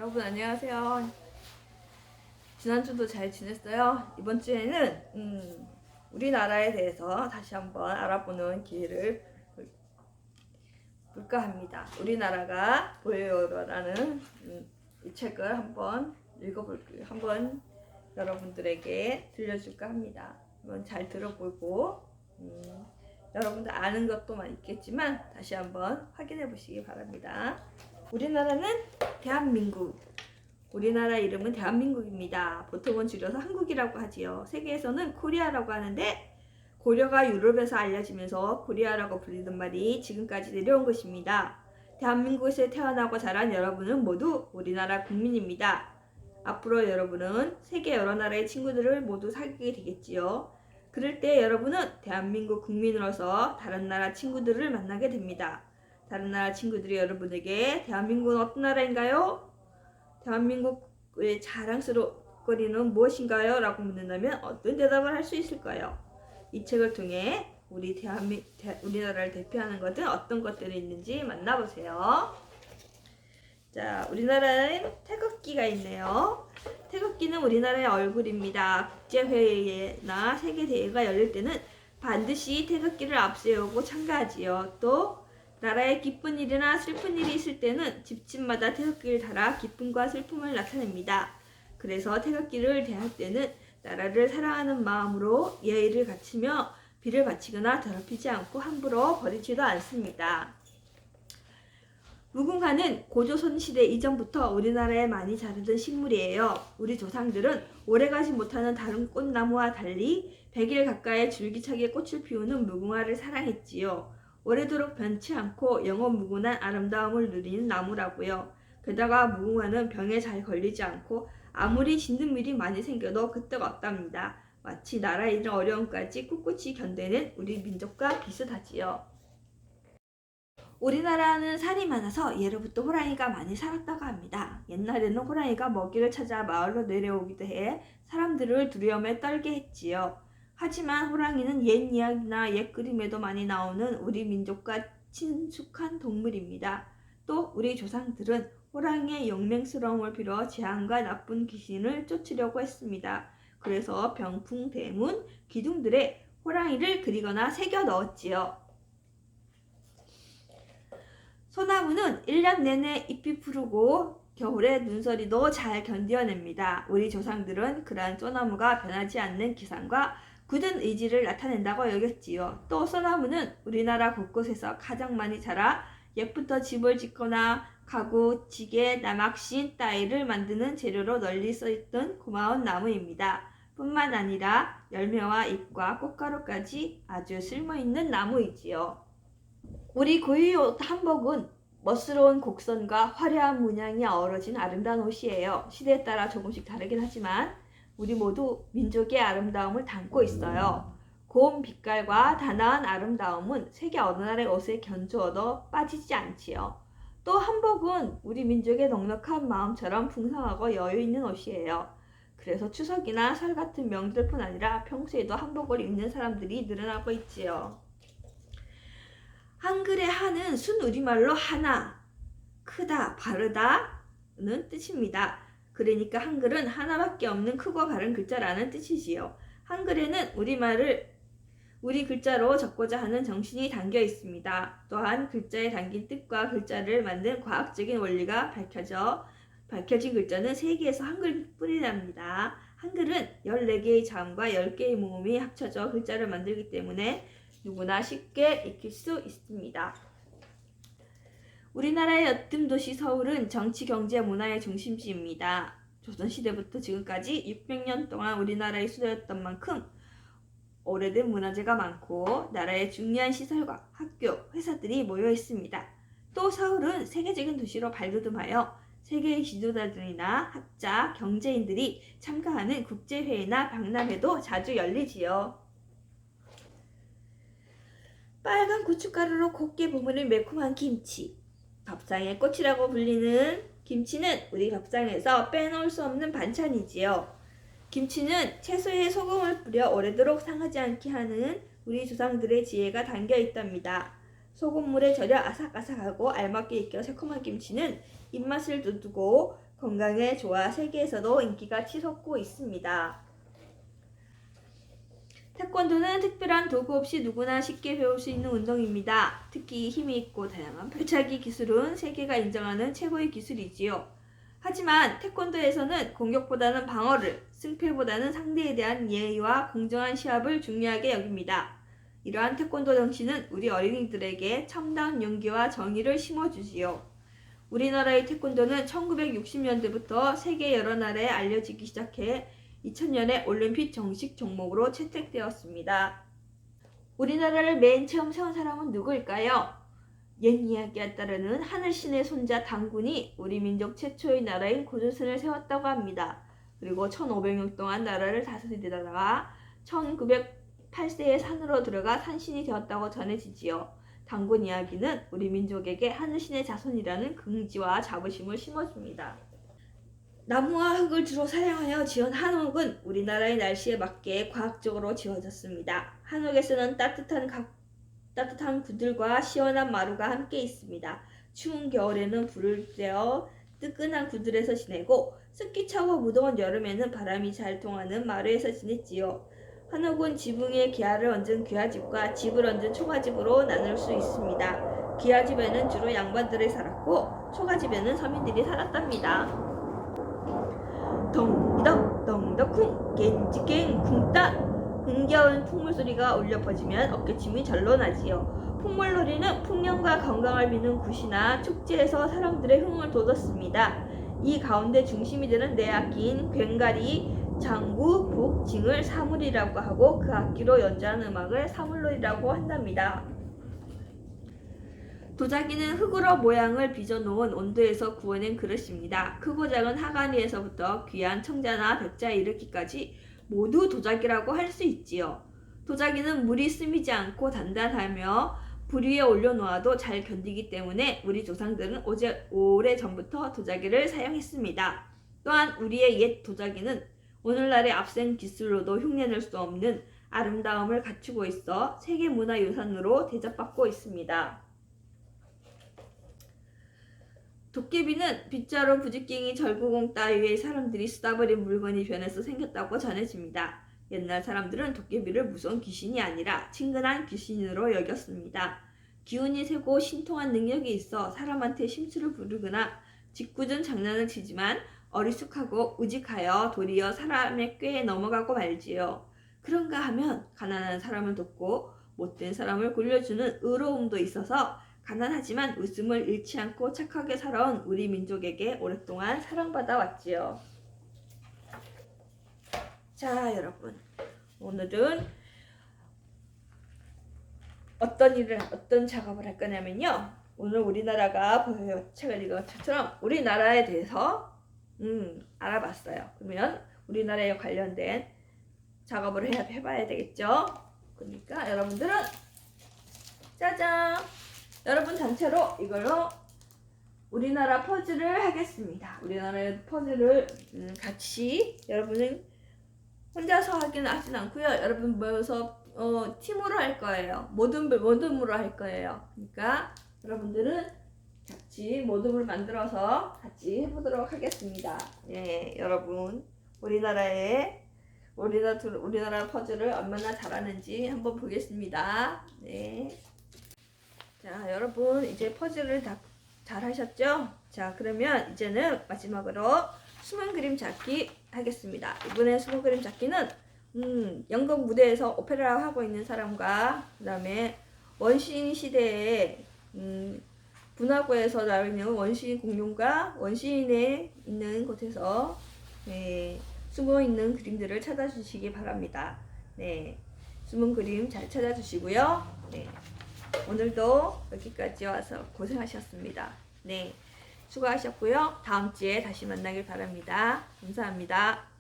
여러분 안녕하세요. 지난주도 잘 지냈어요? 이번 주에는 우리나라에 대해서 다시 한번 알아보는 기회를 볼까 합니다. 우리나라가 보여요라는 이 책을 한번 읽어볼게요. 한번 여러분들에게 들려줄까 합니다. 한번 잘 들어보고 여러분들 아는 것도 많이 있겠지만 다시 한번 확인해 보시기 바랍니다. 우리나라는 대한민국. 우리나라 이름은 대한민국입니다. 보통은 줄여서 한국이라고 하지요. 세계에서는 코리아라고 하는데 고려가 유럽에서 알려지면서 코리아라고 불리던 말이 지금까지 내려온 것입니다. 대한민국에서 태어나고 자란 여러분은 모두 우리나라 국민입니다. 앞으로 여러분은 세계 여러 나라의 친구들을 모두 사귀게 되겠지요. 그럴 때 여러분은 대한민국 국민으로서 다른 나라 친구들을 만나게 됩니다. 다른 나라 친구들이 여러분에게 대한민국은 어떤 나라인가요? 대한민국의 자랑스러워거리는 무엇인가요? 라고 묻는다면 어떤 대답을 할 수 있을까요? 이 책을 통해 우리나라를 대표하는 것은 어떤 것들이 있는지 만나보세요. 자, 우리나라엔 태극기가 있네요. 태극기는 우리나라의 얼굴입니다. 국제회의나 세계대회가 열릴 때는 반드시 태극기를 앞세우고 참가하지요. 또 나라에 기쁜 일이나 슬픈 일이 있을 때는 집집마다 태극기를 달아 기쁨과 슬픔을 나타냅니다. 그래서 태극기를 대할 때는 나라를 사랑하는 마음으로 예의를 갖추며 비를 바치거나 더럽히지 않고 함부로 버리지도 않습니다. 무궁화는 고조선 시대 이전부터 우리나라에 많이 자르던 식물이에요. 우리 조상들은 오래가지 못하는 다른 꽃나무와 달리 100일 가까이 줄기차게 꽃을 피우는 무궁화를 사랑했지요. 오래도록 변치 않고 영원 무궁한 아름다움을 누리는 나무라고요. 게다가 무궁화는 병에 잘 걸리지 않고 아무리 짖는 일이 많이 생겨도 끄떡 없답니다. 마치 나라에 있는 어려움까지 꿋꿋이 견뎌낸 우리 민족과 비슷하지요. 우리나라는 살이 많아서 예로부터 호랑이가 많이 살았다고 합니다. 옛날에는 호랑이가 먹이를 찾아 마을로 내려오기도 해 사람들을 두려움에 떨게 했지요. 하지만 호랑이는 옛 이야기나 옛 그림에도 많이 나오는 우리 민족과 친숙한 동물입니다. 또 우리 조상들은 호랑이의 용맹스러움을 빌어 재앙과 나쁜 귀신을 쫓으려고 했습니다. 그래서 병풍, 대문, 기둥들에 호랑이를 그리거나 새겨 넣었지요. 소나무는 1년 내내 잎이 푸르고 겨울에 눈서리도 잘 견뎌냅니다. 우리 조상들은 그러한 소나무가 변하지 않는 기상과 굳은 의지를 나타낸다고 여겼지요. 또 소나무는 우리나라 곳곳에서 가장 많이 자라 옛부터 집을 짓거나 가구, 지게, 남학신, 따위를 만드는 재료로 널리 쓰였던 고마운 나무입니다. 뿐만 아니라 열매와 잎과 꽃가루까지 아주 쓸모있는 나무이지요. 우리 고유 한복은 멋스러운 곡선과 화려한 문양이 어우러진 아름다운 옷이에요. 시대에 따라 조금씩 다르긴 하지만 우리 모두 민족의 아름다움을 담고 있어요. 고운 빛깔과 단아한 아름다움은 세계 어느 나라의 옷에 견주어도 빠지지 않지요. 또 한복은 우리 민족의 넉넉한 마음처럼 풍성하고 여유 있는 옷이에요. 그래서 추석이나 설 같은 명절뿐 아니라 평소에도 한복을 입는 사람들이 늘어나고 있지요. 한글의 한은 순우리말로 하나, 크다, 바르다는 뜻입니다. 그러니까 한글은 하나밖에 없는 크고 바른 글자라는 뜻이지요. 한글에는 우리 글자로 적고자 하는 정신이 담겨 있습니다. 또한 글자에 담긴 뜻과 글자를 만든 과학적인 원리가 밝혀진 글자는 세계에서 한글뿐이랍니다. 한글은 14개의 자음과 10개의 모음이 합쳐져 글자를 만들기 때문에 누구나 쉽게 익힐 수 있습니다. 우리나라의 어떤 도시 서울은 정치, 경제, 문화의 중심지입니다. 조선시대부터 지금까지 600년 동안 우리나라의 수도였던 만큼 오래된 문화재가 많고 나라의 중요한 시설과 학교, 회사들이 모여 있습니다. 또 서울은 세계적인 도시로 발돋움하여 세계의 지도자들이나 학자, 경제인들이 참가하는 국제회의나 박람회도 자주 열리지요. 빨간 고춧가루로 곱게 버무린 매콤한 김치. 밥상의 꽃이라고 불리는 김치는 우리 밥상에서 빼놓을 수 없는 반찬이지요. 김치는 채소에 소금을 뿌려 오래도록 상하지 않게 하는 우리 조상들의 지혜가 담겨 있답니다. 소금물에 절여 아삭아삭하고 알맞게 익혀 새콤한 김치는 입맛을 돋우고 건강에 좋아 세계에서도 인기가 치솟고 있습니다. 태권도는 특별한 도구 없이 누구나 쉽게 배울 수 있는 운동입니다. 특히 힘이 있고 다양한 발차기 기술은 세계가 인정하는 최고의 기술이지요. 하지만 태권도에서는 공격보다는 방어를, 승패보다는 상대에 대한 예의와 공정한 시합을 중요하게 여깁니다. 이러한 태권도 정신은 우리 어린이들에게 첨단 용기와 정의를 심어주지요. 우리나라의 태권도는 1960년대부터 세계 여러 나라에 알려지기 시작해 2000년에 올림픽 정식 종목으로 채택되었습니다. 우리나라를 맨 처음 세운 사람은 누구일까요? 옛 이야기에 따르는 하늘신의 손자 당군이 우리 민족 최초의 나라인 고조선을 세웠다고 합니다. 그리고 1500년 동안 나라를 다스리다가 1908세에 산으로 들어가 산신이 되었다고 전해지지요. 당군 이야기는 우리 민족에게 하늘신의 자손이라는 긍지와 자부심을 심어줍니다. 나무와 흙을 주로 사용하여 지은 한옥은 우리나라의 날씨에 맞게 과학적으로 지어졌습니다. 한옥에서는 따뜻한 구들과 시원한 마루가 함께 있습니다. 추운 겨울에는 불을 쬐어 뜨끈한 구들에서 지내고 습기 차고 무더운 여름에는 바람이 잘 통하는 마루에서 지냈지요. 한옥은 지붕에 기아를 얹은 귀아집과 집을 얹은 초가집으로 나눌 수 있습니다. 귀아집에는 주로 양반들이 살았고 초가집에는 서민들이 살았답니다. 덩덕 덩덕쿵 겐지갱 쿵따 흥겨운 풍물소리가 울려 퍼지면 어깨춤이 절로 나지요. 풍물놀이는 풍년과 건강을 비는 굿이나 축제에서 사람들의 흥을 돋웠습니다. 이 가운데 중심이 되는 네 악기인 괭가리, 장구, 북, 징을 사물이라고 하고 그 악기로 연주하는 음악을 사물놀이라고 한답니다. 도자기는 흙으로 모양을 빚어놓은 온도에서 구워낸 그릇입니다. 크고 작은 하가니에서부터 귀한 청자나 백자에 이르기까지 모두 도자기라고 할 수 있지요. 도자기는 물이 스미지 않고 단단하며 불 위에 올려놓아도 잘 견디기 때문에 우리 조상들은 오래전부터 도자기를 사용했습니다. 또한 우리의 옛 도자기는 오늘날의 앞선 기술로도 흉내낼 수 없는 아름다움을 갖추고 있어 세계문화유산으로 대접받고 있습니다. 도깨비는 빗자루, 부지깽이, 절구공 따위의 사람들이 쓰다 버린 물건이 변해서 생겼다고 전해집니다. 옛날 사람들은 도깨비를 무서운 귀신이 아니라 친근한 귀신으로 여겼습니다. 기운이 세고 신통한 능력이 있어 사람한테 심술을 부르거나 짓궂은 장난을 치지만 어리숙하고 우직하여 도리어 사람의 꾀에 넘어가고 말지요. 그런가 하면 가난한 사람을 돕고 못된 사람을 굴려주는 의로움도 있어서 가난하지만 웃음을 잃지 않고 착하게 살아온 우리 민족에게 오랫동안 사랑받아 왔지요. 자, 여러분, 오늘은 어떤 작업을 할 거냐면요. 오늘 우리나라가 책을 읽은 것처럼 우리나라에 대해서 알아봤어요. 그러면 우리나라에 관련된 작업을 해봐야 되겠죠. 그러니까 여러분들은 짜잔! 여러분 단체로 이걸로 우리나라 퍼즐을 하겠습니다. 우리나라의 퍼즐을 같이 여러분은 혼자서 하기는 하진 않고요. 여러분 모여서 팀으로 할 거예요. 모둠으로 할 거예요. 그러니까 여러분들은 같이 모둠을 만들어서 같이 해보도록 하겠습니다. 예, 여러분 우리나라 퍼즐을 얼마나 잘하는지 한번 보겠습니다. 네. 자, 여러분 이제 퍼즐을 다 잘 하셨죠? 자, 그러면 이제는 마지막으로 숨은 그림 찾기 하겠습니다. 이번에 숨은 그림 찾기는 연극 무대에서 오페라 하고 있는 사람과 그 다음에 원시인 시대에 분화구에서 나와 있는 원시인 공룡과 원시인에 있는 곳에서 숨어 있는 그림들을 찾아주시기 바랍니다. 네, 숨은 그림 잘 찾아주시고요. 네. 오늘도 여기까지 와서 고생하셨습니다. 네, 수고하셨고요. 다음 주에 다시 만나길 바랍니다. 감사합니다.